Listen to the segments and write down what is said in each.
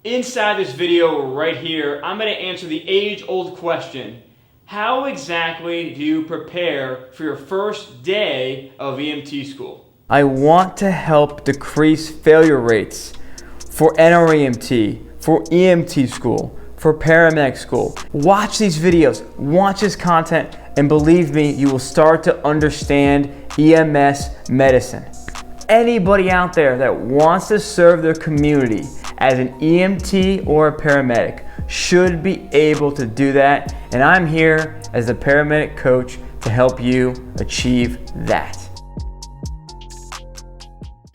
Inside this video right here, I'm going to answer the age-old question: how exactly do you prepare for your first day of EMT school? I want to help decrease failure rates for NREMT, for EMT school, for paramedic school. Watch these videos, watch this content, and believe me, you will start to understand EMS medicine. Anybody out there that wants to serve their community as an EMT or a paramedic should be able to do that, and I'm here as a paramedic coach to help you achieve that.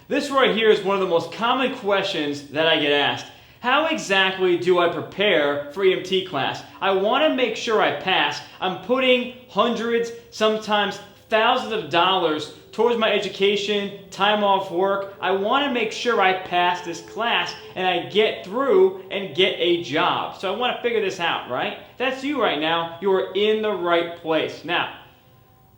This right here is one of the most common questions that I get asked. How exactly do I prepare for EMT class? I want to make sure I pass. I'm putting hundreds, sometimes thousands of dollars towards my education, time off work. I want to make sure I pass this class and I get through and get a job. So I want to figure this out, right? That's you right now. You are in the right place. Now,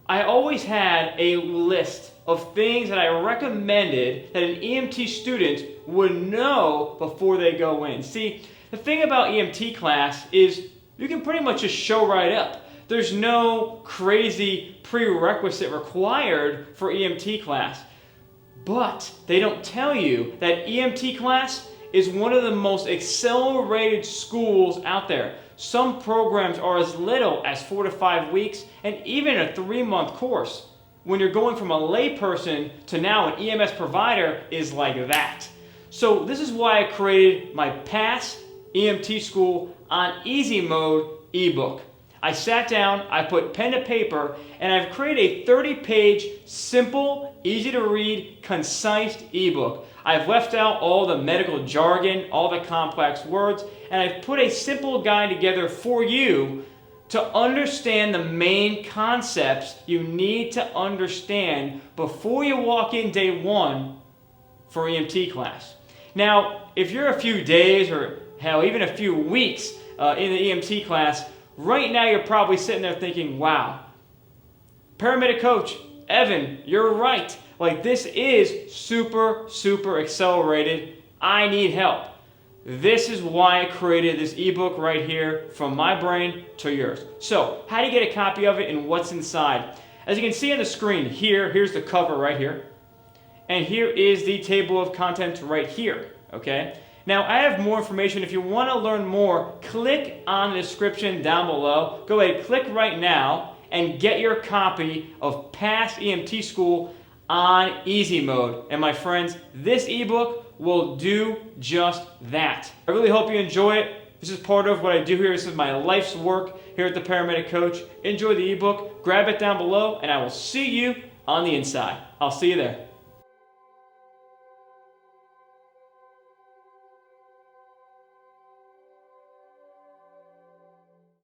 I always had a list of things that I recommended that an EMT student would know before they go in. See, the thing about EMT class is you can pretty much just show right up. There's no crazy prerequisite required for EMT class. But they don't tell you that EMT class is one of the most accelerated schools out there. Some programs are as little as 4 to 5 weeks, and even a 3-month course. When you're going from a layperson to now an EMS provider is like that. So this is why I created my Pass EMT School on Easy Mode ebook. I sat down, I put pen to paper, and I've created a 30-page, simple, easy to read, concise ebook. I've left out all the medical jargon, all the complex words, and I've put a simple guide together for you to understand the main concepts you need to understand before you walk in day one for EMT class. Now, if you're a few days or hell, even a few weeks in the EMT class, right now you're probably sitting there thinking, wow, paramedic coach, Evan, you're right. Like, this is super accelerated. I need help. This is why I created this ebook right here, from my brain to yours. So, how do you get a copy of it and what's inside? As you can see on the screen here, here's the cover right here. And here is the table of contents right here, okay? Now, I have more information. If you want to learn more, click on the description down below. Go ahead, click right now and get your copy of Pass EMT School on Easy Mode. And my friends, this ebook will do just that. I really hope you enjoy it. This is part of what I do here. This is my life's work here at the Paramedic Coach. Enjoy the ebook, grab it down below, and I will see you on the inside. I'll see you there.